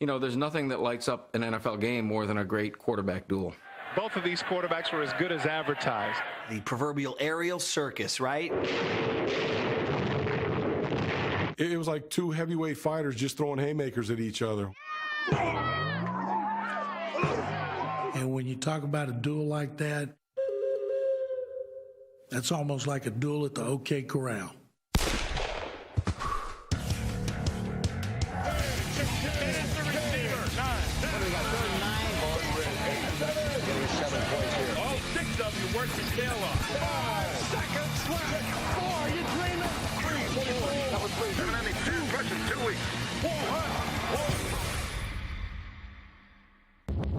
You know, there's nothing that lights up an NFL game more than a great quarterback duel. Both of these quarterbacks were as good as advertised. The proverbial aerial circus, right? It was like two heavyweight fighters just throwing haymakers at each other. And when you talk about a duel like that, that's almost like a duel at the OK Corral. All 6 of you work your tail off. 5 seconds left. 4, you dreaming? 3, 4. That was 3. 72. Russian 2 weeks.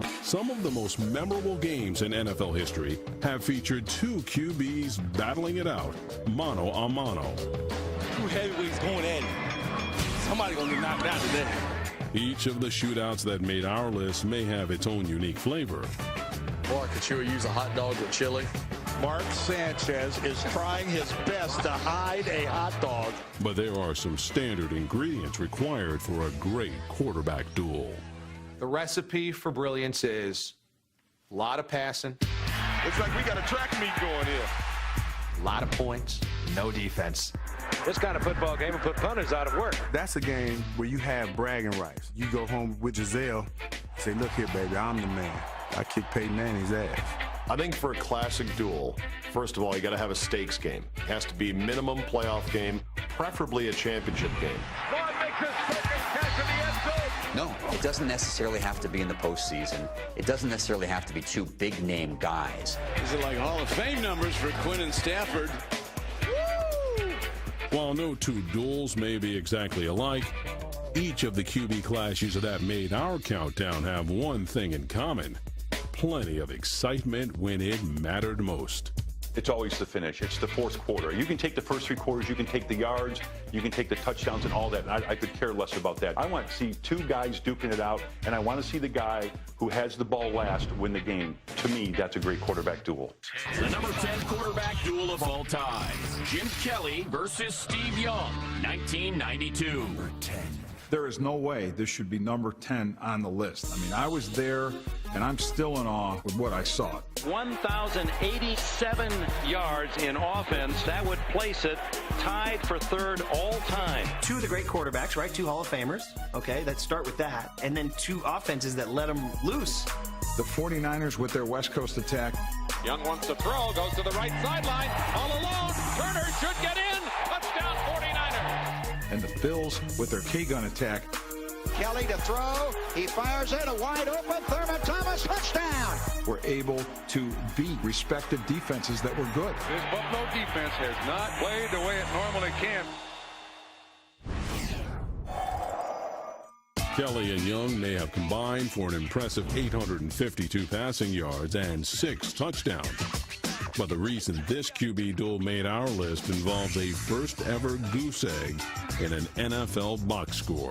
4. Some of the most memorable games in NFL history have featured two QBs battling it out, mano a mano. Two heavyweights going at it. Somebody gonna get knocked out today. Each of the shootouts that made our list may have its own unique flavor. Boy, could you use a hot dog with chili? Mark Sanchez is trying his best to hide a hot dog. But there are some standard ingredients required for a great quarterback duel. The recipe for brilliance is a lot of passing. Looks like we got a track meet going here. A lot of points, no defense. This kind of football game will put punters out of work. That's a game where you have bragging rights. You go home with Giselle, say, look here, baby, I'm the man. I kicked Peyton Manning's ass. I think for a classic duel, first of all, you got to have a stakes game. It has to be minimum playoff game, preferably a championship game. Vaughn makes his second catch in the end zone. No, it doesn't necessarily have to be in the postseason. It doesn't necessarily have to be two big-name guys. These are like Hall of Fame numbers for Quinn and Stafford. While no two duels may be exactly alike, each of the QB clashes that made our countdown have one thing in common: plenty of excitement when it mattered most. It's always the finish. It's the fourth quarter. You can take the first 3 quarters, you can take the yards, you can take the touchdowns and all that, and I could care less about that. I want to see 2 guys duking it out, and I want to see the guy who has the ball last win the game. To me, that's a great quarterback duel. The number 10 quarterback duel of all time. Jim Kelly versus Steve Young, 1992. Number 10. There is no way this should be number 10 on the list. I mean, I was there, and I'm still in awe with what I saw. 1,087 yards in offense. That would place it tied for third all time. 2 of the great quarterbacks, right? 2 Hall of Famers. Okay, let's start with that. And then 2 offenses that let them loose. The 49ers with their West Coast attack. Young wants to throw, goes to the right sideline, all alone. Turner should get in. Touchdown 49ers. And the Bills with their K-gun attack. Kelly to throw. He fires in a wide open Thurman Thomas touchdown. Were able to beat respective defenses that were good. This Buffalo defense has not played the way it normally can. Kelly and Young may have combined for an impressive 852 passing yards and 6 touchdowns. But the reason this QB duel made our list involves a first-ever goose egg in an NFL box score.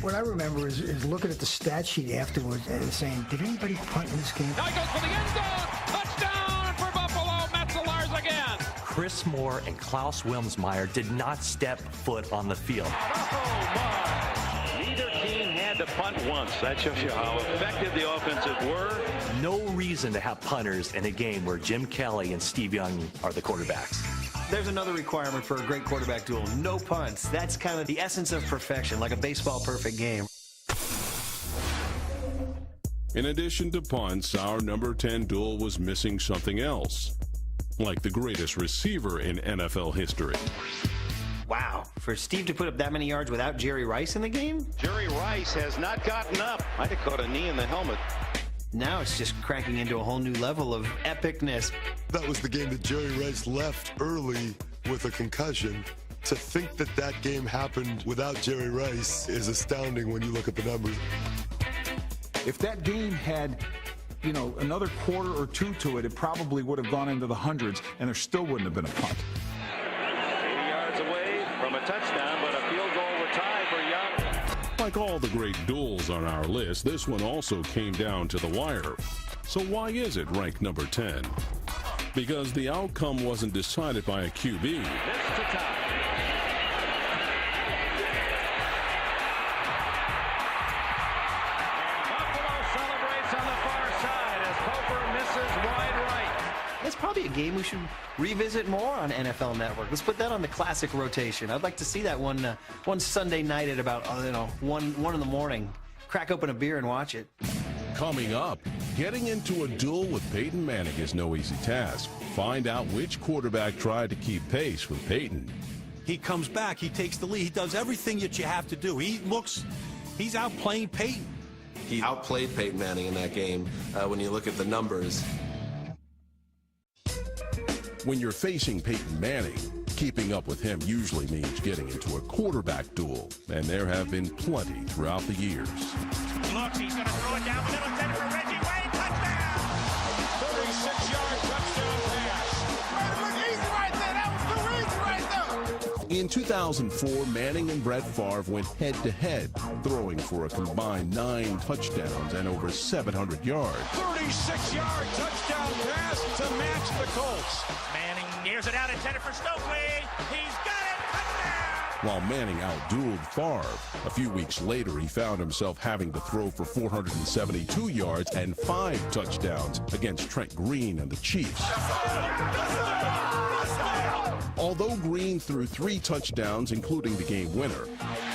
What I remember is looking at the stat sheet afterwards and saying, did anybody punt in this game? Now he goes for the end zone. Touchdown for Buffalo. Metzelars again. Chris Moore and Klaus Wilmsmeyer did not step foot on the field. Oh, my. Neither team had to punt once. That shows you how effective the offenses were. No reason to have punters in a game where Jim Kelly and Steve Young are the quarterbacks. There's another requirement for a great quarterback duel. No punts. That's kind of the essence of perfection, like a baseball perfect game. In addition to punts, our number 10 duel was missing something else, like the greatest receiver in NFL history. Wow. For Steve to put up that many yards without Jerry Rice in the game? Jerry Rice has not gotten up. Might have caught a knee in the helmet. Now it's just cranking into a whole new level of epicness. That was the game that Jerry Rice left early with a concussion. To think that that game happened without Jerry Rice is astounding when you look at the numbers. If that game had, another quarter or 2 to it, it probably would have gone into the hundreds, and there still wouldn't have been a punt. 80 yards away from a touchdown, but a field goal would tie for Young. Like all the great duels on our list, this one also came down to the wire. So why is it ranked number 10? Because the outcome wasn't decided by a QB. This to tie. probably a game we should revisit more on NFL Network. Let's put that on the classic rotation. I'd like to see that one Sunday night at about 1 in the morning. Crack open a beer and watch it. Coming up, getting into a duel with Peyton Manning is no easy task. Find out which quarterback tried to keep pace with Peyton. He comes back, he takes the lead, he does everything that you have to do. He's outplaying Peyton. He outplayed Peyton Manning in that game when you look at the numbers. When you're facing Peyton Manning, keeping up with him usually means getting into a quarterback duel, and there have been plenty throughout the years. Looks, he's going to throw it down the middle, intended for Reggie Wayne, touchdown! 36-yard touchdown pass. Look, easy right there, that was too easy right there! In 2004, Manning and Brett Favre went head-to-head, throwing for a combined 9 touchdowns and over 700 yards. 36-yard touchdown pass to match the Colts. Manning nears it out, intended for Stokely. He's got it, touchdown! While Manning outdueled Favre, a few weeks later he found himself having to throw for 472 yards and 5 touchdowns against Trent Green and the Chiefs. Although Green threw 3 touchdowns, including the game winner,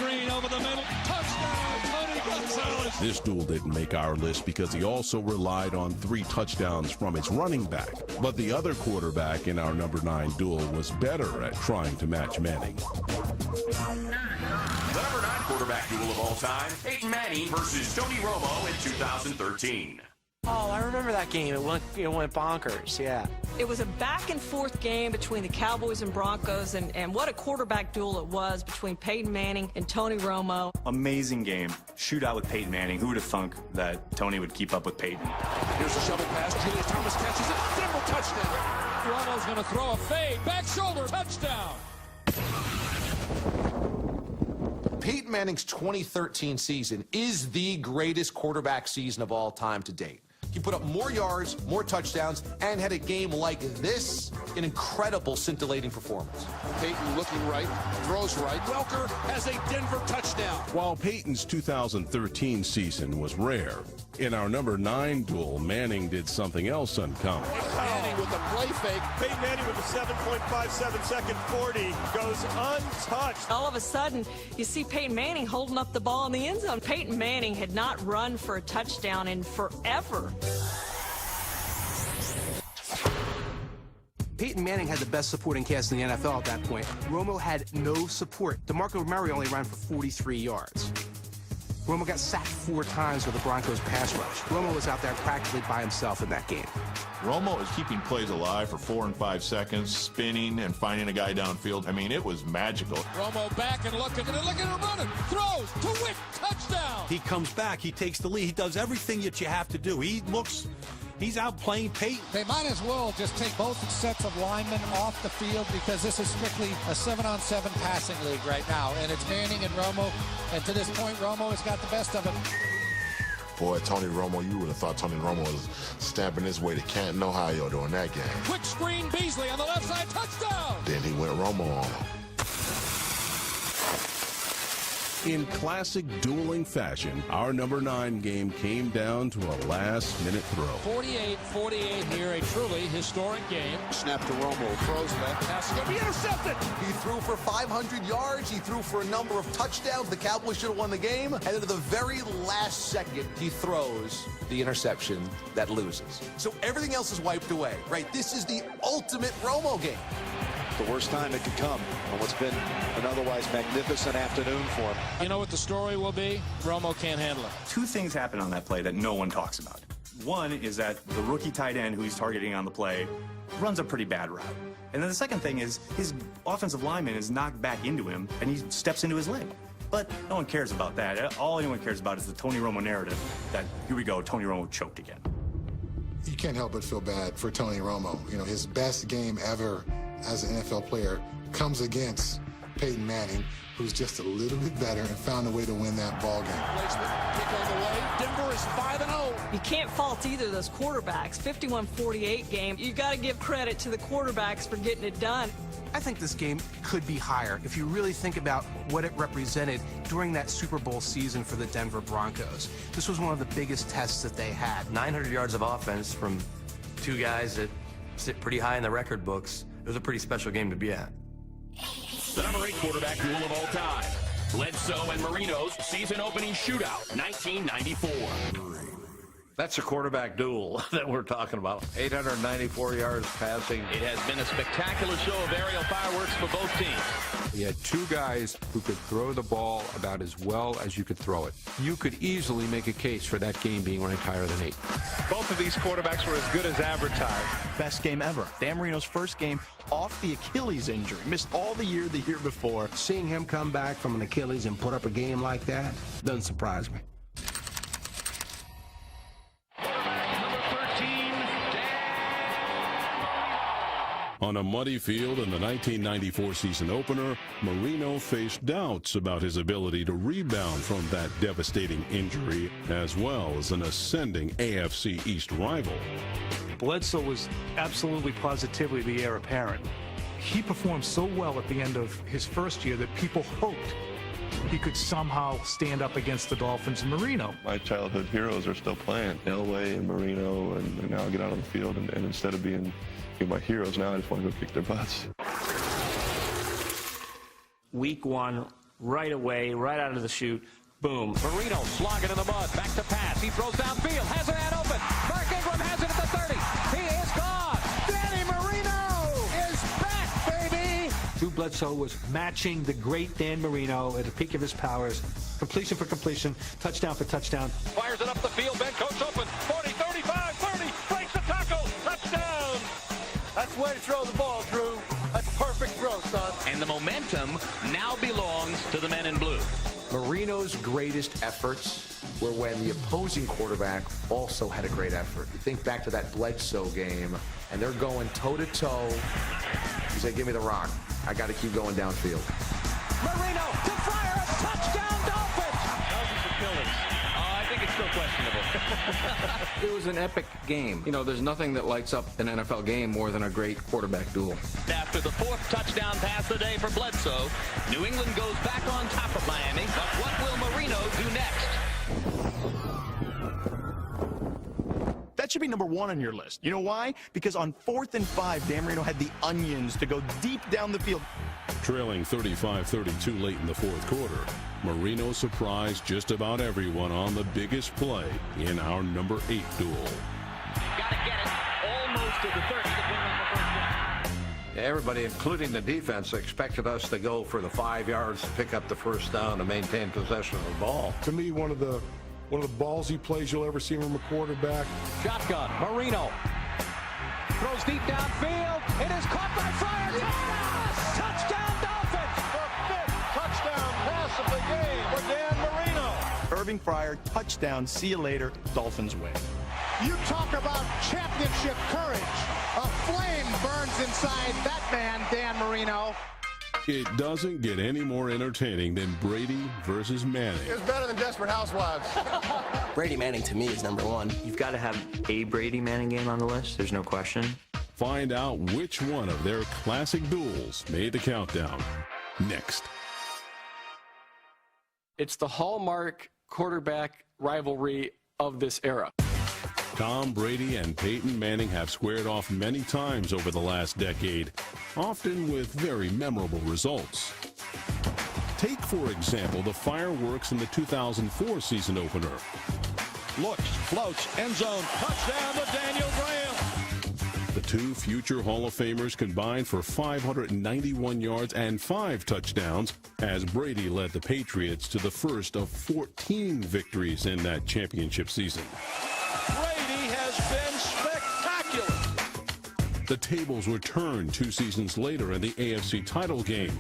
Green over the middle, touchdown, Tony Gonzalez. This duel didn't make our list because he also relied on 3 touchdowns from his running back. But the other quarterback in our number 9 duel was better at trying to match Manning. The number 9 quarterback duel of all time, Peyton Manning versus Tony Romo in 2013. Oh, I remember that game. It went bonkers, yeah. It was a back-and-forth game between the Cowboys and Broncos, and what a quarterback duel it was between Peyton Manning and Tony Romo. Amazing game. Shootout with Peyton Manning. Who would have thunk that Tony would keep up with Peyton? Here's a shovel pass. Julius Thomas catches it. Denver touchdown. Romo's going to throw a fade. Back shoulder. Touchdown. Peyton Manning's 2013 season is the greatest quarterback season of all time to date. He put up more yards, more touchdowns, and had a game like this, an incredible, scintillating performance. Peyton looking right, throws right. Welker has a Denver touchdown. While Peyton's 2013 season was rare, in our number 9 duel, Manning did something else uncommon. Manning with a play fake. Peyton Manning with a 7.57 second 40 goes untouched. All of a sudden, you see Peyton Manning holding up the ball in the end zone. Peyton Manning had not run for a touchdown in forever. Peyton Manning had the best supporting cast in the NFL at that point. Romo had no support. DeMarco Murray only ran for 43 yards. Romo got sacked 4 times with the Broncos pass rush. Romo was out there practically by himself in that game. Romo is keeping plays alive for 4 and 5 seconds, spinning and finding a guy downfield. I mean, it was magical. Romo back and looking at him running. Throws to Wick. Touchdown. He comes back, he takes the lead, he does everything that you have to do. He's outplaying Peyton. They might as well just take both sets of linemen off the field because this is strictly a 7-on-7 passing league right now. And it's Manning and Romo. And to this point, Romo has got the best of it. Boy, Tony Romo, you would have thought Tony Romo was stamping his way to Canton, Ohio during that game. Quick screen, Beasley on the left side, touchdown! Then he went Romo on him. In classic dueling fashion, our number 9 game came down to a last-minute throw. 48-48 here, a truly historic game. Snap to Romo, throws left. Pass is going to be intercepted. He threw for 500 yards. He threw for a number of touchdowns. The Cowboys should have won the game. And at the very last second, he throws the interception that loses. So everything else is wiped away, right? This is the ultimate Romo game. The worst time it could come on what's been an otherwise magnificent afternoon for him. You know what the story will be? Romo can't handle it. 2 things happen on that play that no one talks about. One is that the rookie tight end who he's targeting on the play runs a pretty bad route. And then the second thing is his offensive lineman is knocked back into him and he steps into his leg. But no one cares about that. All anyone cares about is the Tony Romo narrative that, here we go, Tony Romo choked again. You can't help but feel bad for Tony Romo. You know, his best game ever as an NFL player comes against Peyton Manning, who's just a little bit better and found a way to win that ball game. Kick on the way. Denver is 5-0. You can't fault either of those quarterbacks. 51-48 game. You got to give credit to the quarterbacks for getting it done. I think this game could be higher if you really think about what it represented during that Super Bowl season for the Denver Broncos. This was one of the biggest tests that they had. 900 yards of offense from 2 guys that sit pretty high in the record books. It was a pretty special game to be at. The number 8 quarterback duel of all time. Bledsoe and Marino's season-opening shootout, 1994. That's a quarterback duel that we're talking about. 894 yards passing. It has been a spectacular show of aerial fireworks for both teams. You had two guys who could throw the ball about as well as you could throw it. You could easily make a case for that game being ranked higher than 8. Both of these quarterbacks were as good as advertised. Best game ever. Dan Marino's first game off the Achilles injury. Missed all the year before. Seeing him come back from an Achilles and put up a game like that doesn't surprise me. On a muddy field in the 1994 season opener, Marino faced doubts about his ability to rebound from that devastating injury, as well as an ascending AFC East rival. Bledsoe was absolutely positively the heir apparent. He performed so well at the end of his first year that people hoped he could somehow stand up against the Dolphins and Marino. My childhood heroes are still playing. Elway and Marino, and now I get out on the field, and instead of being my heroes, now I just want to go kick their butts. Week 1, right away, right out of the chute, boom. Marino slogging in the mud, back to pass. He throws downfield, has a man open. Mark Ingram has it at the 30. He is gone. Danny Marino is back, baby. Drew Bledsoe was matching the great Dan Marino at the peak of his powers. Completion for completion, touchdown for touchdown. Fires it up the field, Ben Coates open. 40, 35, 30, breaks the tackle, touchdown. That's the way to throw the ball, Drew. That's perfect throw, son. And the momentum now belongs to the men in blue. Marino's greatest efforts were when the opposing quarterback also had a great effort. You think back to that Bledsoe game, and they're going toe-to-toe. He said, give me the rock. I got to keep going downfield. Marino to fire a touchdown, Dolphins! Thousands of killers. I think it's still questionable. It was an epic game. You know, there's nothing that lights up an NFL game more than a great quarterback duel. After the 4th touchdown pass of the day for Bledsoe, New England goes back on top of Miami. But what will Marino do next? That should be number 1 on your list. You know why? Because on 4th and 5, Dan Marino had the onions to go deep down the field. Trailing 35-32 late in the 4th quarter, Marino surprised just about everyone on the biggest play in our number 8 duel. Got to get it almost to the 30 to bring on the first down. Everybody, including the defense, expected us to go for the 5 yards to pick up the first down and maintain possession of the ball. To me, one of the ballsy plays you'll ever see from a quarterback. Shotgun, Marino throws deep downfield. It is caught by Fryer. Yes! Touchdown, Dolphins! The 5th touchdown pass of the game for Dan Marino. Irving Fryer, touchdown. See you later. Dolphins win. You talk about championship courage. A flame burns inside that man, Dan Marino. It doesn't get any more entertaining than Brady versus Manning. It's better than Desperate Housewives. Brady Manning, to me, is number 1. You've got to have a Brady Manning game on the list. There's no question. Find out which one of their classic duels made the countdown next. It's the hallmark quarterback rivalry of this era. Tom Brady and Peyton Manning have squared off many times over the last decade, often with very memorable results. Take, for example, the fireworks in the 2004 season opener. Looks, floats, end zone, touchdown to Daniel Graham. The two future Hall of Famers combined for 591 yards and 5 touchdowns as Brady led the Patriots to the first of 14 victories in that championship season. Brady has been spectacular. The tables were turned 2 seasons later in the AFC title game.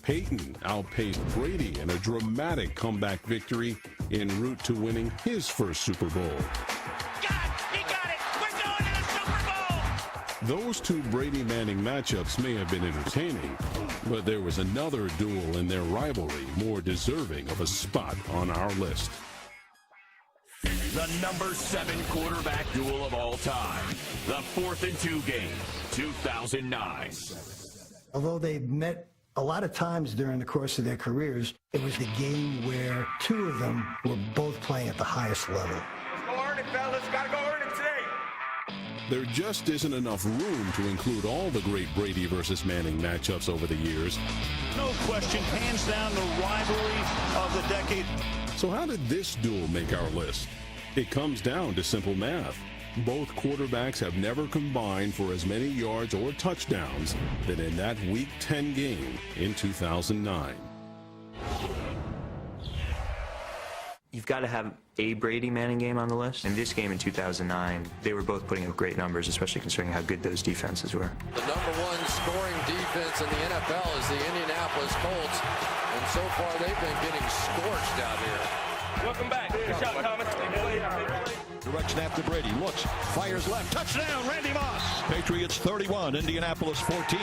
Peyton outpaced Brady in a dramatic comeback victory en route to winning his first Super Bowl. Those two Brady-Manning matchups may have been entertaining, but there was another duel in their rivalry more deserving of a spot on our list. The number 7 quarterback duel of all time. The 4th and 2 game, 2009. Although they've met a lot of times during the course of their careers, it was the game where 2 of them were both playing at the highest level. Let's go earn it, fellas. Gotta go earn it today. There just isn't enough room to include all the great Brady versus Manning matchups over the years. No question, hands down, the rivalry of the decade. So how did this duel make our list? It comes down to simple math. Both quarterbacks have never combined for as many yards or touchdowns than in that Week 10 game in 2009. You've got to have a Brady Manning game on the list. In this game in 2009, they were both putting up great numbers, especially considering how good those defenses were. The #1 scoring defense in the NFL is the Indianapolis Colts, and so far they've been getting scorched out here. Welcome back. Good shot, Thomas. Direct snap to Brady. Looks, fires left. Touchdown, Randy Moss. Patriots 31, Indianapolis 14.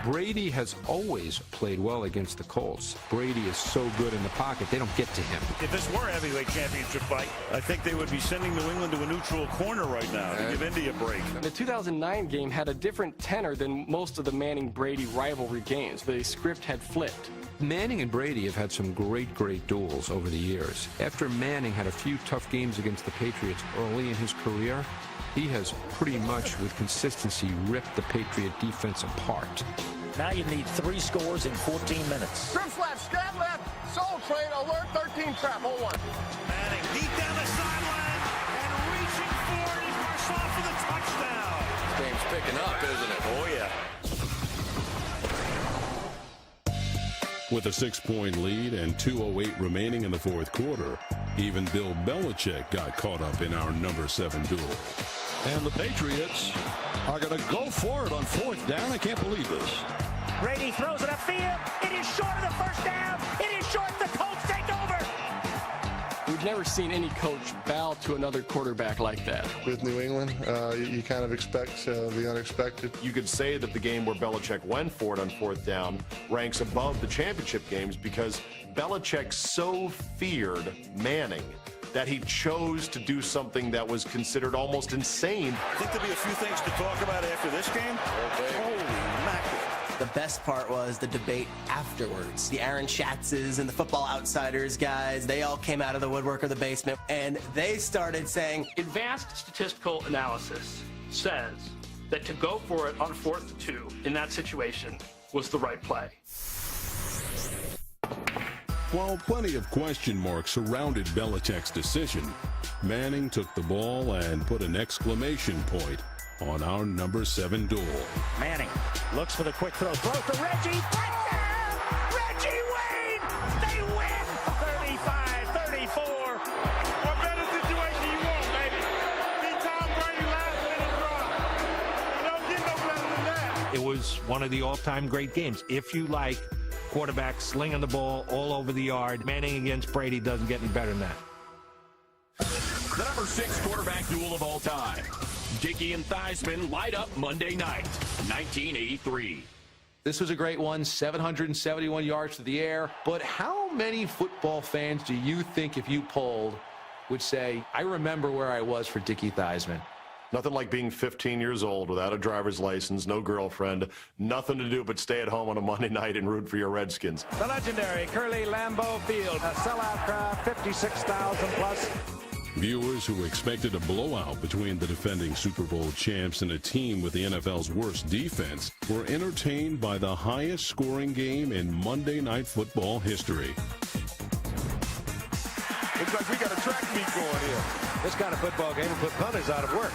Brady has always played well against the Colts. Brady is so good in the pocket, they don't get to him. If this were a heavyweight championship fight, I think they would be sending New England to a neutral corner right now to give Indy a break. The 2009 game had a different tenor than most of the Manning-Brady rivalry games. The script had flipped. Manning and Brady have had some great duels over the years. After Manning had a few tough games against the Patriots early in his career, he has pretty much, with consistency, ripped the Patriot defense apart. Now you need 3 scores in 14 minutes. Trips left, scat left, soul train, alert 13 trap, hold one. Manning deep down the sideline and reaching for it. He rushed off for the touchdown. This game's picking up, isn't it? Oh, yeah. With a 6-point lead and 2:08 remaining in the fourth quarter, even Bill Belichick got caught up in our #7 duel. And the Patriots are going to go for it on 4th down. I can't believe this. Brady throws it upfield. It is short of the first down. It is short. The Colts take over. We've never seen any coach bow to another quarterback like that. With New England, you kind of expect the unexpected. You could say that the game where Belichick went for it on 4th down ranks above the championship games because Belichick so feared Manning that he chose to do something that was considered almost insane. I think there'll be a few things to talk about after this game. Holy mackerel. The best part was the debate afterwards. The Aaron Schatzes and the Football Outsiders guys, they all came out of the woodwork or the basement, and they started saying, Advanced statistical analysis says that to go for it on 4th and 2 in that situation was the right play. While plenty of question marks surrounded Belichick's decision, Manning took the ball and put an exclamation point on our #7 duel. Manning looks for the quick throw. Throw to Reggie. Touchdown! Reggie Wayne! They win 35-34. What better situation you want, baby? Be Tom Brady last minute draw. You don't get no better than that. It was one of the all-time great games. If you like quarterback slinging the ball all over the yard, Manning against Brady doesn't get any better than that. The #6 quarterback duel of all time. Dickey and Theismann light up Monday night, 1983. This was a great one, 771 yards to the air. But how many football fans do you think, if you polled, would say, I remember where I was for Dickie Theismann? Nothing like being 15 years old without a driver's license, no girlfriend, nothing to do but stay at home on a Monday night and root for your Redskins. The legendary Curly Lambeau Field. A sellout crowd, 56,000 plus. Viewers who expected a blowout between the defending Super Bowl champs and a team with the NFL's worst defense were entertained by the highest scoring game in Monday Night Football history. Looks like we got a track meet going here. This kind of football game will put punters out of work.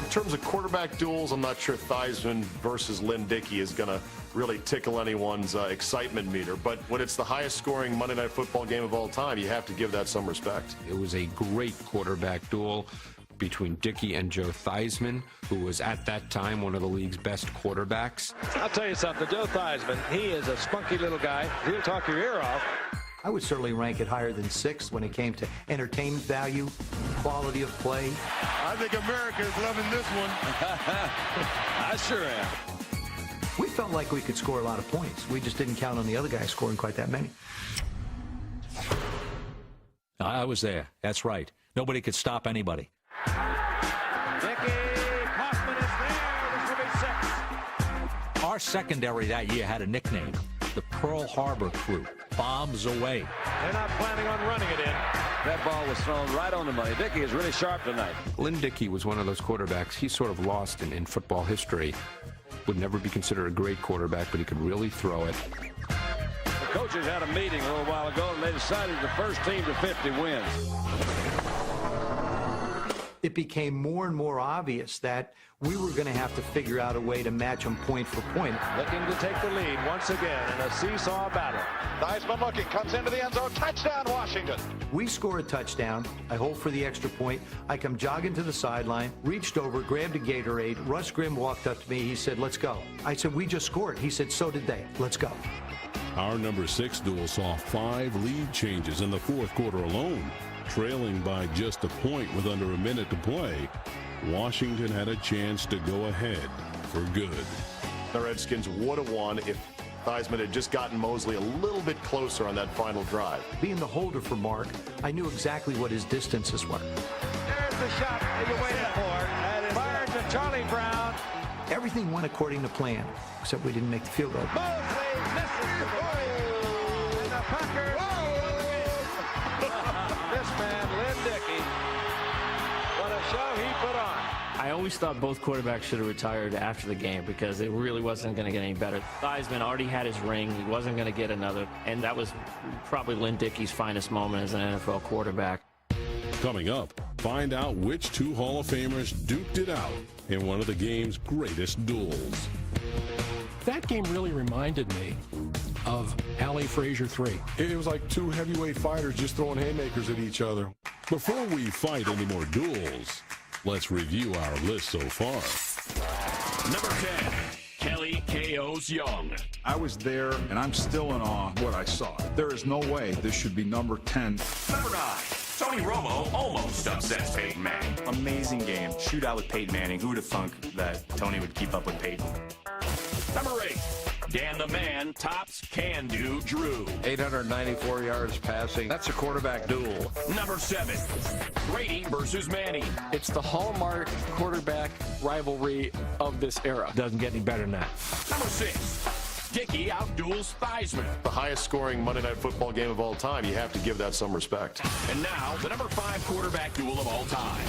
In terms of quarterback duels, I'm not sure Theismann versus Lynn Dickey is going to really tickle anyone's excitement meter. But when it's the highest scoring Monday Night Football game of all time, you have to give that some respect. It was a great quarterback duel between Dickey and Joe Theismann, who was at that time one of the league's best quarterbacks. I'll tell you something, Joe Theismann, he is a spunky little guy. He'll talk your ear off. I would certainly rank it higher than 6 when it came to entertainment value, quality of play. I think America is loving this one. I sure am. We felt like we could score a lot of points. We just didn't count on the other guys scoring quite that many. I was there. That's right. Nobody could stop anybody. Dickey Kaufman is there. This will be 6. Our secondary that year had a nickname, the Pearl Harbor Crew. Bombs away. They're not planning on running it in. That ball was thrown right on the money. Dickey is really sharp tonight. Lynn Dickey was one of those quarterbacks. He's sort of lost in football history. Would never be considered a great quarterback, but he could really throw it. The coaches had a meeting a little while ago, and they decided the first team to 50 wins. It became more and more obvious that we were going to have to figure out a way to match them point for point. Looking to take the lead once again in a seesaw battle. Theismann looking, comes into the end zone. Touchdown, Washington. We score a touchdown. I hope for the extra point. I come jogging to the sideline, reached over, grabbed a Gatorade. Russ Grimm walked up to me. He said, let's go. I said, we just scored. He said, so did they. Let's go. Our number 6 duel saw 5 lead changes in the fourth quarter alone. Trailing by just a point with under a minute to play, Washington had a chance to go ahead for good. The Redskins would have won if Theismann had just gotten Mosley a little bit closer on that final drive. Being the holder for Mark, I knew exactly what his distances were. There's the shot that you waited for. That is fired to Charlie Brown. Everything went according to plan, except we didn't make the field goal. Mosley misses the goal. And the Packers. This man, Lynn Dickey, what a show he put on. I always thought both quarterbacks should have retired after the game because it really wasn't going to get any better. Theismann already had his ring. He wasn't going to get another. And that was probably Lynn Dickey's finest moment as an NFL quarterback. Coming up, find out which 2 Hall of Famers duked it out in one of the game's greatest duels. That game really reminded me of Ali Frazier 3. It was like 2 heavyweight fighters just throwing haymakers at each other. Before we fight any more duels, let's review our list so far. Number 10, Kelly KO's Young. I was there, and I'm still in awe of what I saw. There is no way this should be number 10. Number 9, Tony Romo almost upsets Peyton Manning. Amazing game. Shootout with Peyton Manning. Who would have thunk that Tony would keep up with Peyton? Number 8, Dan the Man tops Can-Do Drew. 894 yards passing. That's a quarterback duel. Number 7, Brady versus Manning. It's the hallmark quarterback rivalry of this era. Doesn't get any better than that. Number 6, Dickey outduels Theismann. The highest scoring Monday Night Football game of all time. You have to give that some respect. And now, the number 5 quarterback duel of all time.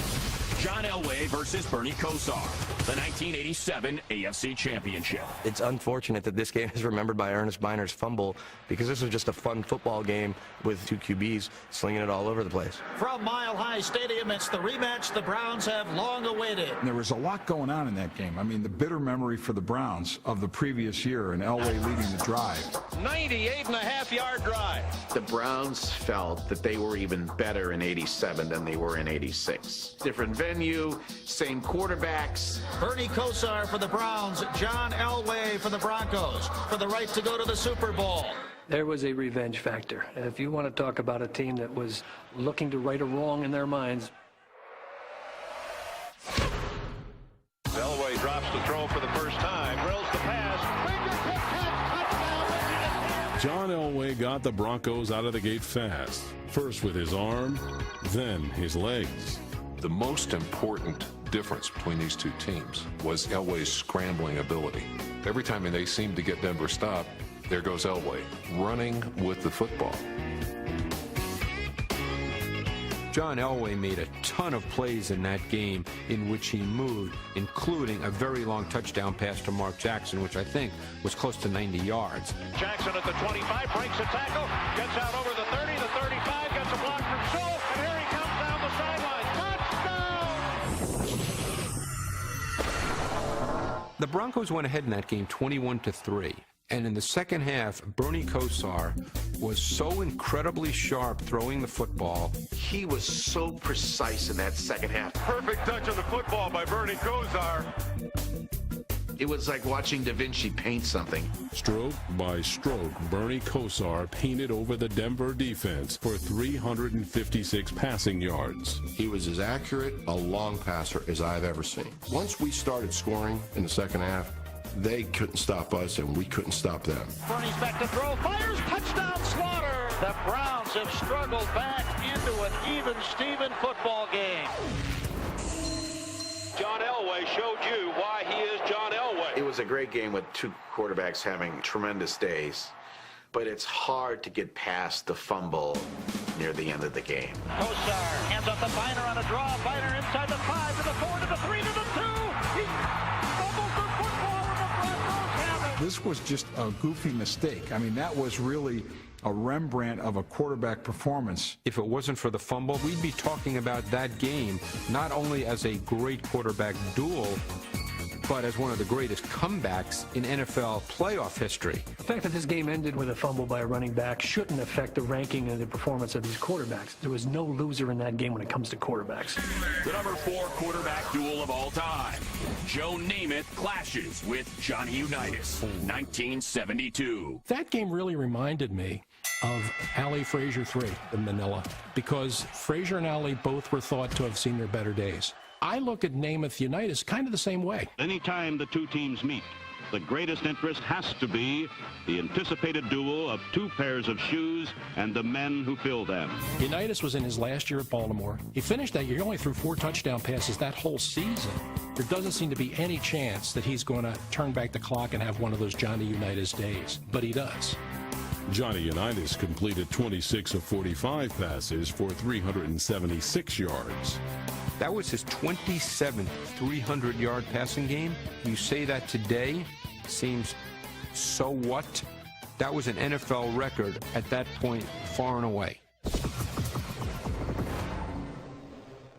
John Elway versus Bernie Kosar, the 1987 AFC Championship. It's unfortunate that this game is remembered by Ernest Biner's fumble because this was just a fun football game with 2 QBs slinging it all over the place. From Mile High Stadium, it's the rematch the Browns have long awaited. There was a lot going on in that game. I mean, the bitter memory for the Browns of the previous year and Elway leading the drive. 98.5-yard drive. The Browns felt that they were even better in 87 than they were in 86. Different venue, same quarterbacks. Bernie Kosar for the Browns, John Elway for the Broncos, for the right to go to the Super Bowl. There was a revenge factor. If you want to talk about a team that was looking to right a wrong in their minds. Elway drops the throw for the first time, drills the pass. John Elway got the Broncos out of the gate fast. First with his arm, then his legs. The most important difference between these 2 teams was Elway's scrambling ability. Every time they seemed to get Denver stopped, there goes Elway, running with the football. John Elway made a ton of plays in that game in which he moved, including a very long touchdown pass to Mark Jackson, which I think was close to 90 yards. Jackson at the 25, breaks a tackle, gets out over the 30, the 35, gets a block from Sewell, and here he comes down the sideline. The Broncos went ahead in that game 21-3. And in the second half, Bernie Kosar was so incredibly sharp throwing the football. He was so precise in that second half. Perfect touch of the football by Bernie Kosar. It was like watching Da Vinci paint something. Stroke by stroke, Bernie Kosar painted over the Denver defense for 356 passing yards. He was as accurate a long passer as I've ever seen. Once we started scoring in the second half, they couldn't stop us and we couldn't stop them. Bernie's back to throw, fires, touchdown, Slaughter. The Browns have struggled back into an even-Steven football game. John Elway showed you why he is John Elway. It was a great game with 2 quarterbacks having tremendous days. but it's hard to get past the fumble near the end of the game. Kosar hands off to Biner on a draw. Biner inside the 5 to the 4 to the 3 to the 2. He fumbles the football and the Broncos have it. This was just a goofy mistake. I mean, that was really a Rembrandt of a quarterback performance. If it wasn't for the fumble, we'd be talking about that game not only as a great quarterback duel, but as one of the greatest comebacks in NFL playoff history. The fact that this game ended with a fumble by a running back shouldn't affect the ranking and the performance of these quarterbacks. There was no loser in that game when it comes to quarterbacks. The number 4 quarterback duel of all time. Joe Namath clashes with Johnny Unitas, 1972. That game really reminded me of Ali Frazier 3 in Manila, because Frazier and Ali both were thought to have seen their better days. I look at Namath Unitas kind of the same way. Anytime the two teams meet, the greatest interest has to be the anticipated duel of two pairs of shoes and the men who fill them. Unitas was in his last year at Baltimore. He finished that year, he only threw 4 touchdown passes that whole season. There doesn't seem to be any chance that he's going to turn back the clock and have one of those Johnny Unitas days, but he does. Johnny Unitas completed 26 of 45 passes for 376 yards. That was his 27th 300-yard passing game. You say that today, seems so what? That was an NFL record at that point, far and away.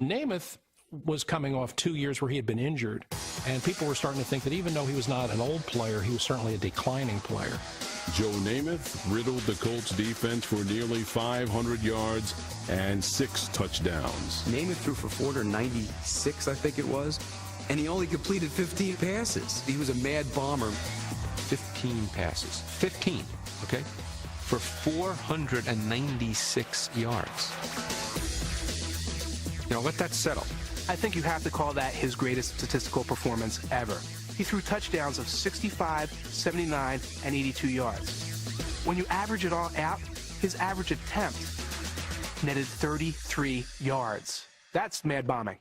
Namath was coming off 2 years where he had been injured, and people were starting to think that even though he was not an old player, he was certainly a declining player. Joe Namath riddled the Colts defense for nearly 500 yards and 6 touchdowns. Namath threw for 496, I think it was, and he only completed 15 passes. He was a mad bomber. 15 passes. 15, okay? For 496 yards. You know, let that settle. I think you have to call that his greatest statistical performance ever. He threw touchdowns of 65, 79, and 82 yards. When you average it all out, his average attempt netted 33 yards. That's mad bombing.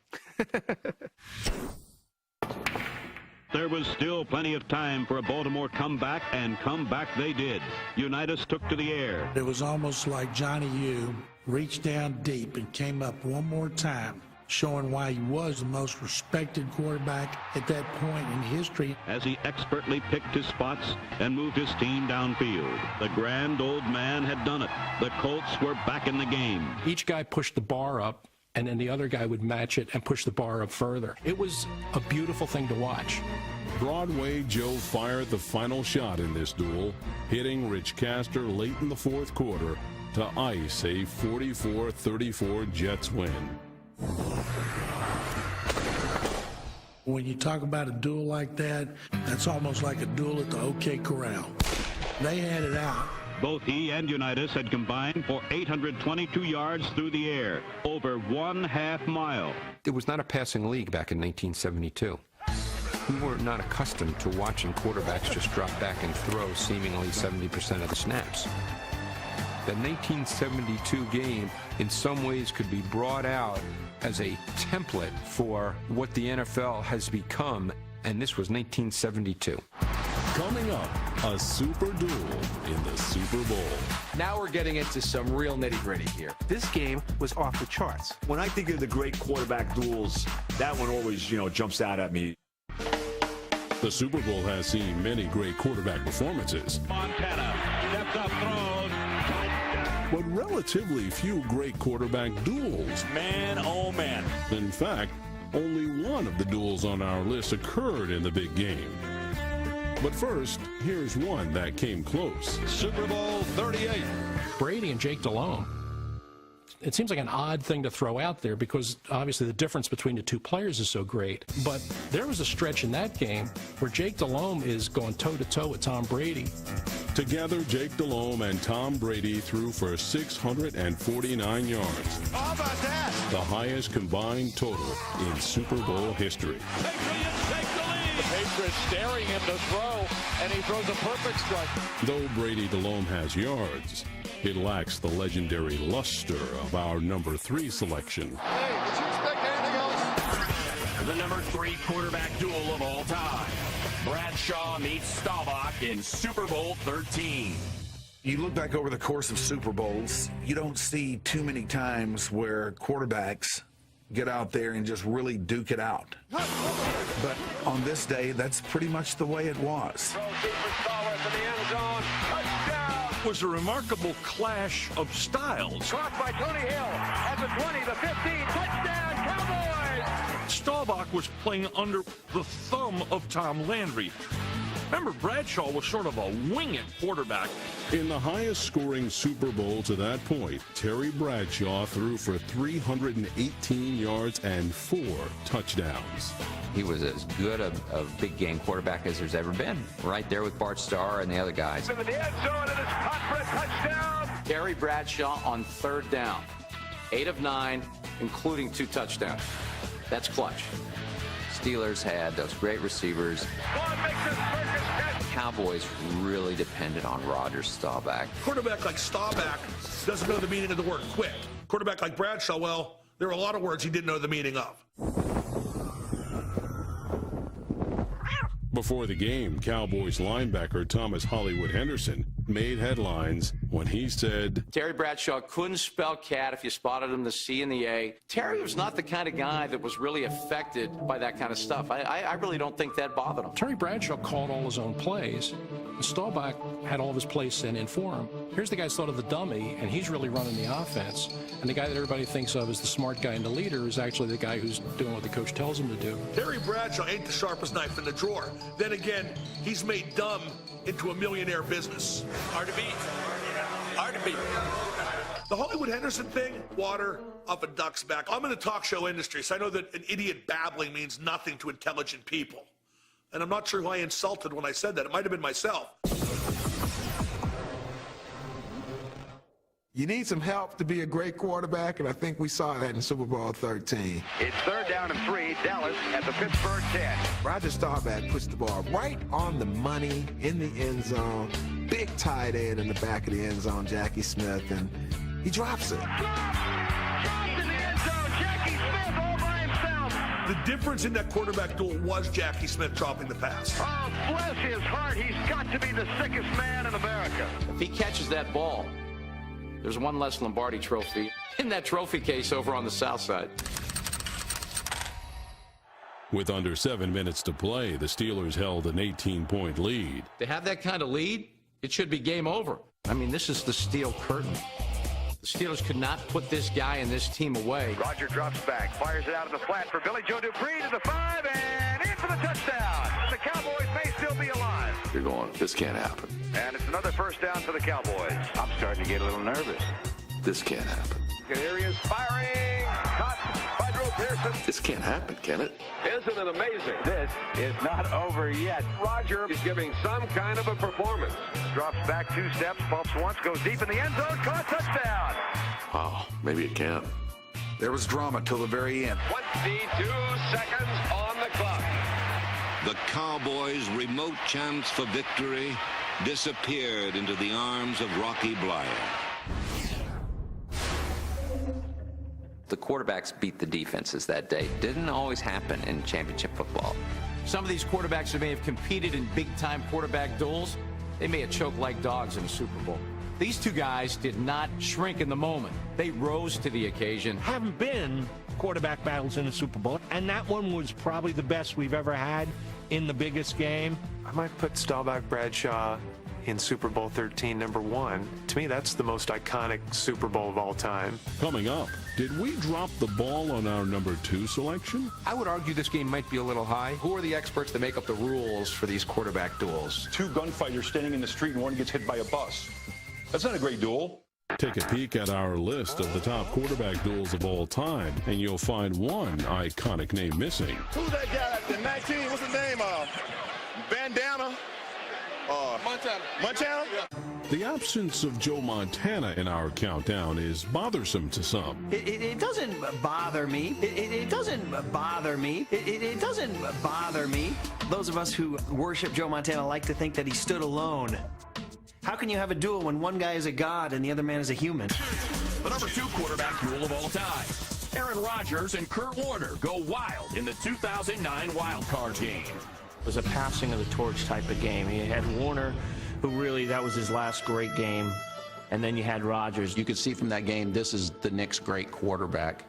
There was still plenty of time for a Baltimore comeback, and comeback they did. Unitas took to the air. It was almost like Johnny U reached down deep and came up one more time, showing why he was the most respected quarterback at that point in history. As he expertly picked his spots and moved his team downfield. The grand old man had done it. The Colts were back in the game. Each guy pushed the bar up, and then the other guy would match it and push the bar up further. It was a beautiful thing to watch. Broadway Joe fired the final shot in this duel, hitting Rich Castor late in the 4th quarter to ice a 44-34 Jets win. When you talk about a duel like that, that's almost like a duel at the OK Corral. They had it out. Both he and Unitas had combined for 822 yards through the air, over 1/2 mile. It was not a passing league back in 1972. We were not accustomed to watching quarterbacks just drop back and throw seemingly 70% of the snaps. The 1972 game in some ways could be brought out as a template for what the NFL has become, and this was 1972. Coming up, a super duel in the Super Bowl. Now we're getting into some real nitty-gritty here. This game was off the charts. When I think of the great quarterback duels, that one always, jumps out at me. The Super Bowl has seen many great quarterback performances. Montana steps up, throws. But relatively few great quarterback duels. Man, oh man. In fact, only one of the duels on our list occurred in the big game. But first, here's one that came close. Super Bowl 38. Brady and Jake Delhomme. It seems like an odd thing to throw out there because obviously the difference between the two players is so great. But there was a stretch in that game where Jake Delhomme is going toe-to-toe with Tom Brady. Together, Jake Delhomme and Tom Brady threw for 649 yards. How about that? The highest combined total in Super Bowl history. Patriots take the lead. The Patriots staring him to throw, and he throws a perfect strike. Though Brady Delhomme has yards, it lacks the legendary luster of our number 3 selection. Hey, did you expect anything else? The number 3 quarterback duel of all time. Bradshaw meets Staubach in Super Bowl 13. You look back over the course of Super Bowls, you don't see too many times where quarterbacks get out there and just really duke it out. But on this day, that's pretty much the way it was. It was a remarkable clash of styles. Caught by Tony Hill at the 20, the 15, touchdown, Cowboys! Staubach was playing under the thumb of Tom Landry. Remember, Bradshaw was sort of a wing-it quarterback. In the highest scoring Super Bowl to that point, Terry Bradshaw threw for 318 yards and 4 touchdowns. He was as good a big game quarterback as there's ever been. Right there with Bart Starr and the other guys. Into the end zone, and it's caught for a touchdown. Terry Bradshaw on 3rd down. 8 of 9, including 2 touchdowns. That's clutch. Steelers had those great receivers. Cowboys really depended on Rodgers, Staubach. Quarterback like Staubach doesn't know the meaning of the word quit. Quarterback like Bradshaw, well, there are a lot of words he didn't know the meaning of. Before the game, Cowboys linebacker Thomas Hollywood Henderson made headlines when he said, Terry Bradshaw couldn't spell cat if you spotted him the C and the A. Terry was not the kind of guy that was really affected by that kind of stuff. I really don't think that bothered him. Terry Bradshaw called all his own plays. And Staubach had all of his plays sent in for him. Here's the guy's thought of the dummy, and he's really running the offense. And the guy that everybody thinks of as the smart guy and the leader is actually the guy who's doing what the coach tells him to do. Terry Bradshaw ain't the sharpest knife in the drawer. Then again, he's made dumb into a millionaire business. Hard to beat. Hard to beat. The Hollywood Henderson thing, water off a duck's back. I'm in the talk show industry, so I know that an idiot babbling means nothing to intelligent people. And I'm not sure who I insulted when I said that. It might have been myself. You need some help to be a great quarterback, and I think we saw that in Super Bowl 13. It's 3rd down and 3, Dallas at the Pittsburgh 10. Roger Staubach puts the ball right on the money in the end zone. Big tight end in the back of the end zone, Jackie Smith, and he drops it. The difference in that quarterback duel was Jackie Smith dropping the pass. Oh, bless his heart, he's got to be the sickest man in America. If he catches that ball, there's one less Lombardi trophy in that trophy case over on the south side. with under 7 minutes to play, the Steelers held an 18-point lead. To have that kind of lead, it should be game over. I mean, this is the steel curtain. The Steelers could not put this guy and this team away. Roger drops back, fires it out in the flat for Billy Joe Dupree to the 5, and in for the touchdown. The Cowboys may still be alive. You're going, this can't happen. And it's another first down for the Cowboys. I'm starting to get a little nervous. This can't happen. Here he is firing. Caught by Drew Pearson. This can't happen, can it? Isn't it amazing? This is not over yet. Roger is giving some kind of a performance. Drops back 2 steps, bumps once, goes deep in the end zone, caught, touchdown. Wow, maybe it can. There was drama till the very end. 22 seconds on the clock. The Cowboys' remote chance for victory disappeared into the arms of Rocky Bleier. The quarterbacks beat the defenses that day. Didn't always happen in championship football. Some of these quarterbacks who may have competed in big-time quarterback duels, they may have choked like dogs in the Super Bowl. These two guys did not shrink in the moment. They rose to the occasion. Haven't been quarterback battles in the Super Bowl, and that one was probably the best we've ever had in the biggest game. I might put Staubach Bradshaw in Super Bowl 13, number 1. To me, that's the most iconic Super Bowl of all time. Coming up, did we drop the ball on our number 2 selection? I would argue this game might be a little high. Who are the experts that make up the rules for these quarterback duels? 2 gunfighters standing in the street and one gets hit by a bus. That's not a great duel. Take a peek at our list of the top quarterback duels of all time, and you'll find one iconic name missing. Who's that guy at the 19? What's his name? Bandana? Montana? The absence of Joe Montana in our countdown is bothersome to some. It doesn't bother me. It doesn't bother me. It doesn't bother me. Those of us who worship Joe Montana like to think that he stood alone. How can you have a duel when one guy is a god and the other man is a human? The number 2 quarterback duel of all time. Aaron Rodgers and Kurt Warner go wild in the 2009 Wild Card game. It was a passing of the torch type of game. He had Warner who really, that was his last great game. And then you had Rodgers. You could see from that game, this is the next great quarterback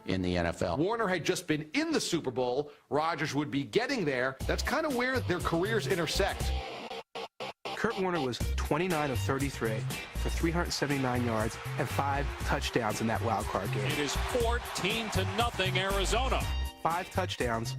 in the NFL. Warner had just been in the Super Bowl. Rodgers would be getting there. That's kind of where their careers intersect. Kurt Warner was 29 of 33 for 379 yards and 5 touchdowns in that wild card game. It is 14-0 Arizona. 5 touchdowns,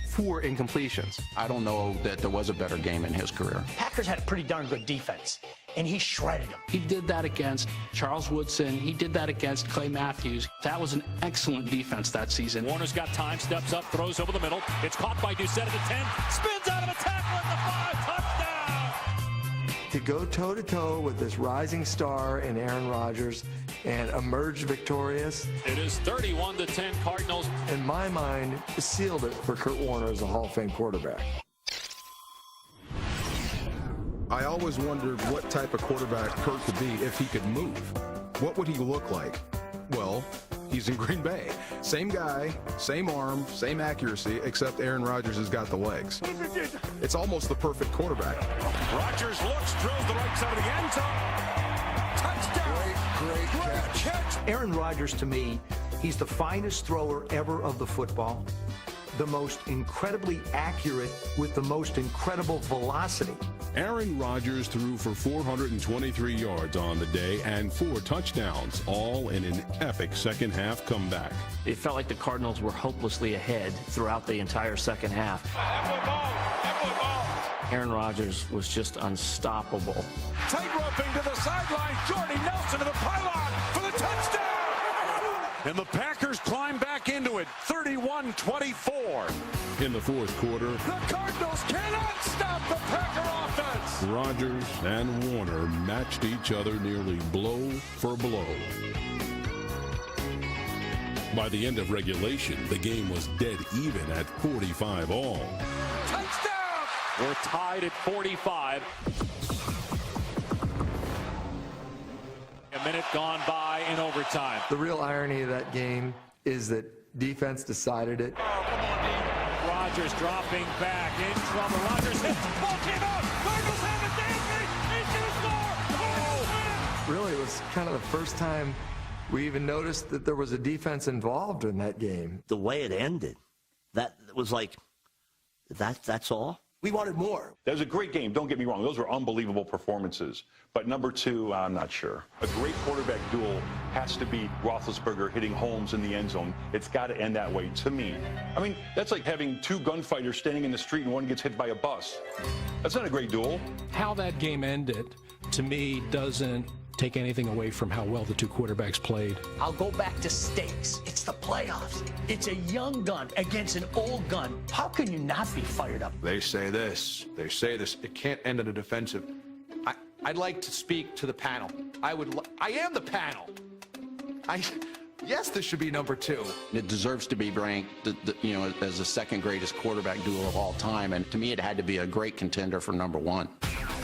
4 incompletions. I don't know that there was a better game in his career. Packers had a pretty darn good defense, and he shredded them. He did that against Charles Woodson. He did that against Clay Matthews. That was an excellent defense that season. Warner's got time, steps up, throws over the middle. It's caught by Doucette at the 10, spins out of a tackle at the 5, touchdown! To go toe-to-toe with this rising star in Aaron Rodgers and emerge victorious. It is 31-10 Cardinals. In my mind, sealed it for Kurt Warner as a Hall of Fame quarterback. I always wondered what type of quarterback Kurt could be if he could move. What would he look like? Well, he's in Green Bay. Same guy, same arm, same accuracy, except Aaron Rodgers has got the legs. It's almost the perfect quarterback. Rodgers looks, drills the right side of the end zone. Touchdown! Great catch. Aaron Rodgers, to me, he's the finest thrower ever of the football, the most incredibly accurate with the most incredible velocity. Aaron Rodgers threw for 423 yards on the day and 4 touchdowns, all in an epic second-half comeback. It felt like the Cardinals were hopelessly ahead throughout the entire second half. Aaron Rodgers was just unstoppable. Tightroping to the sideline, Jordy Nelson to the pylon for the touchdown! And the Packers climb back into it, 31-24. In the fourth quarter, The Cardinals cannot stop the Packer offense! Rodgers and Warner matched each other nearly blow for blow. By the end of regulation, the game was dead even at 45 all. Touchdown! We're tied at 45. A minute gone by in overtime. The real irony of that game is that defense decided it. Rodgers dropping back, in trouble. Rodgers hits, ball came out. Cardinals have it, Dancy, he's going to score. Really, it was kind of the first time we even noticed that there was a defense involved in that game. The way it ended, that was like, that's all? We wanted more. That was a great game. Don't get me wrong. Those were unbelievable performances. But number 2, I'm not sure. A great quarterback duel has to be Roethlisberger hitting Holmes in the end zone. It's got to end that way, to me. I mean, that's like having 2 gunfighters standing in the street and one gets hit by a bus. That's not a great duel. How that game ended, to me, doesn't take anything away from how well the 2 quarterbacks played. I'll go back to stakes. It's the playoffs. It's a young gun against an old gun. How can you not be fired up? They say this. It can't end in a defensive. I'd like to speak to the panel. I am the panel. Yes, this should be number 2. It deserves to be ranked, as the second greatest quarterback duel of all time, and to me, it had to be a great contender for number 1.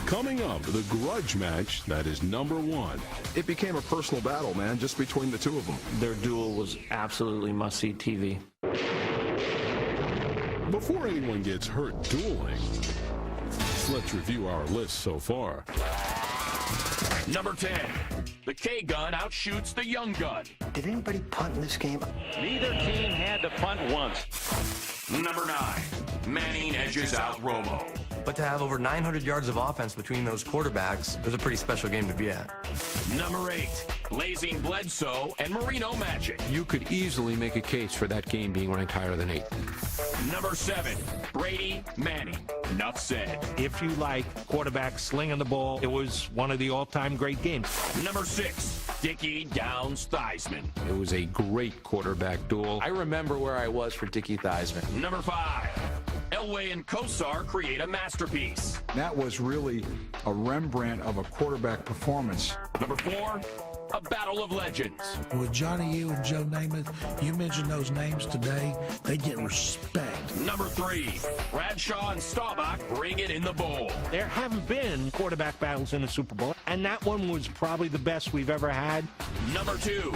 Coming up, the grudge match that is number 1. It became a personal battle, man, just between the 2 of them. Their duel was absolutely must-see TV. Before anyone gets hurt dueling, let's review our list so far. Number 10, the K-gun outshoots the young gun. Did anybody punt in this game? Neither team had to punt once. Number 9, Manning edges out Romo. But to have over 900 yards of offense between those quarterbacks, it was a pretty special game to be at. Number 8, Blazing Bledsoe and Marino magic. You could easily make a case for that game being ranked higher than 8. Number 7, Brady Manning. Enough said. If you like quarterbacks slinging the ball, it was one of the all-time great games. Number 6, Dickie Downs Theismann. It was a great quarterback duel. I remember where I was for Dickie Theismann. Number 5, Elway and Kosar create a masterpiece. That was really a Rembrandt of a quarterback performance. Number 4, a battle of legends. With Johnny U and Joe Namath, you mention those names today, they get respect. Number 3, Bradshaw and Staubach bring it in the bowl. There haven't been quarterback battles in the Super Bowl, and that one was probably the best we've ever had. Number 2,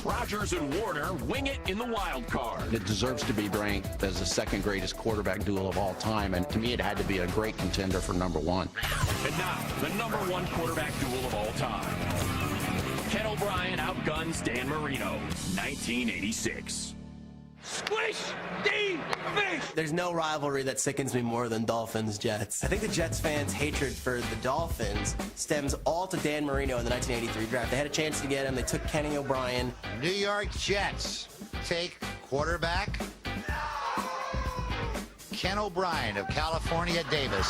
Rodgers and Warner wing it in the wild card. It deserves to be ranked as the second greatest quarterback duel of all time, and to me it had to be a great contender for number 1. And now, the number 1 quarterback duel of all time. Ken O'Brien outguns Dan Marino, 1986. Squish the fish! There's no rivalry that sickens me more than Dolphins-Jets. I think the Jets fans' hatred for the Dolphins stems all to Dan Marino in the 1983 draft. They had a chance to get him. They took Kenny O'Brien. New York Jets take quarterback Ken O'Brien of California Davis.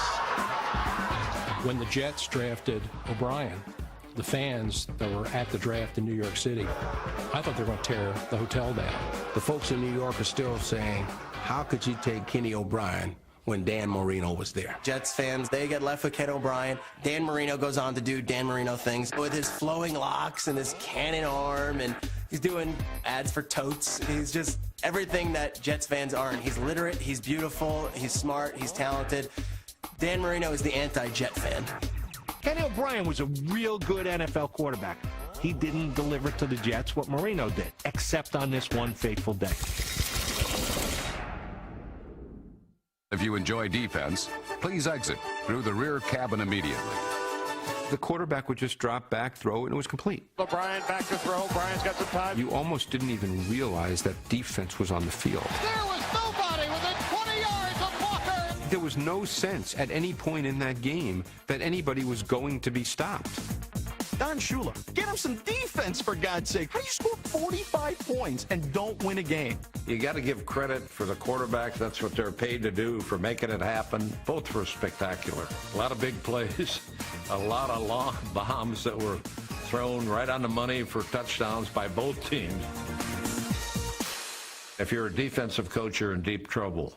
When the Jets drafted O'Brien, the fans that were at the draft in New York City, I thought they were going to tear the hotel down. The folks in New York are still saying, how could you take Kenny O'Brien when Dan Marino was there? Jets fans, they get left with Ken O'Brien. Dan Marino goes on to do Dan Marino things with his flowing locks and his cannon arm, and he's doing ads for totes. He's just everything that Jets fans aren't. He's literate, he's beautiful, he's smart, he's talented. Dan Marino is the anti-Jet fan. Kenny O'Brien was a real good NFL quarterback. He didn't deliver to the Jets what Marino did, except on this one fateful day. If you enjoy defense, please exit through the rear cabin immediately. The quarterback would just drop back, throw, and it was complete. O'Brien back to throw. Brian's got some time. You almost didn't even realize that defense was on the field. There was nobody within 20 yards of Walker. There was no sense at any point in that game that anybody was going to be stopped. Don Shula, get him some defense, for God's sake. How do you score 45 points and don't win a game? You got to give credit for the quarterback. That's what they're paid to do, for making it happen. Both were spectacular. A lot of big plays, a lot of long bombs that were thrown right on the money for touchdowns by both teams. If you're a defensive coach, you're in deep trouble.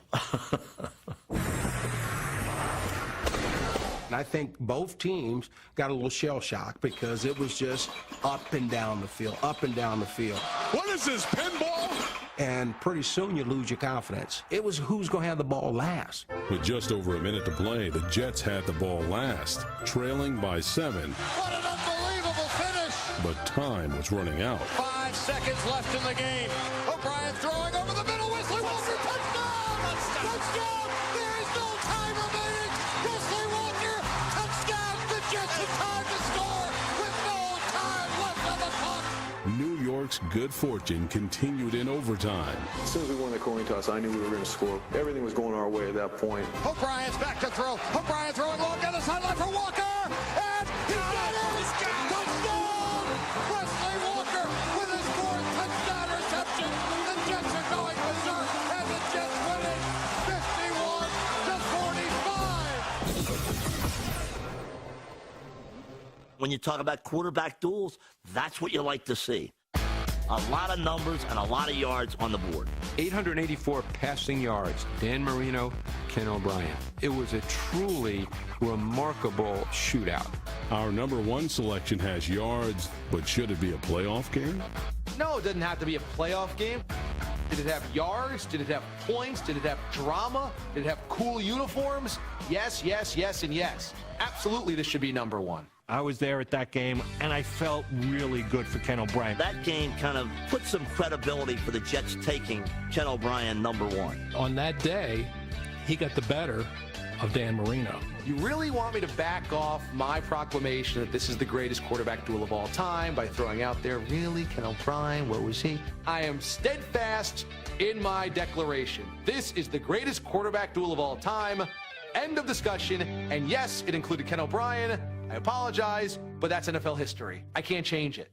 And I think both teams got a little shell shock because it was just up and down the field, up and down the field. What is this, pinball? And pretty soon you lose your confidence. It was who's going to have the ball last. With just over a minute to play, the Jets had the ball last, trailing by 7. What an unbelievable finish! But time was running out. 5 seconds left in the game. O'Brien throwing over the middle. Wesley Walker, touchdown! Touchdown! There is no time remaining. Wesley Walker, touchdown! The Jets have time to score with no time left on the clock. New York's good fortune continued in overtime. As soon as we won the coin toss, I knew we were going to score. Everything was going our way at that point. O'Brien's back to throw. O'Brien throwing long down the sideline for Walker. And he got it! Touchdown! Wesley Walker with his 4th touchdown reception. The Jets are going berserk, and the Jets win it 51-45. When you talk about quarterback duels, that's what you like to see. A lot of numbers and a lot of yards on the board. 884 passing yards, Dan Marino, Ken O'Brien. It was a truly remarkable shootout. Our number 1 selection has yards, but should it be a playoff game? No, it doesn't have to be a playoff game. Did it have yards? Did it have points? Did it have drama? Did it have cool uniforms? Yes, yes, yes, and yes. Absolutely, this should be number 1. I was there at that game, and I felt really good for Ken O'Brien. That game kind of put some credibility for the Jets taking Ken O'Brien number 1. On that day, he got the better of Dan Marino. You really want me to back off my proclamation that this is the greatest quarterback duel of all time by throwing out there, really, Ken O'Brien, what was he? I am steadfast in my declaration. This is the greatest quarterback duel of all time. End of discussion. And yes, it included Ken O'Brien. I apologize, but that's NFL history. I can't change it.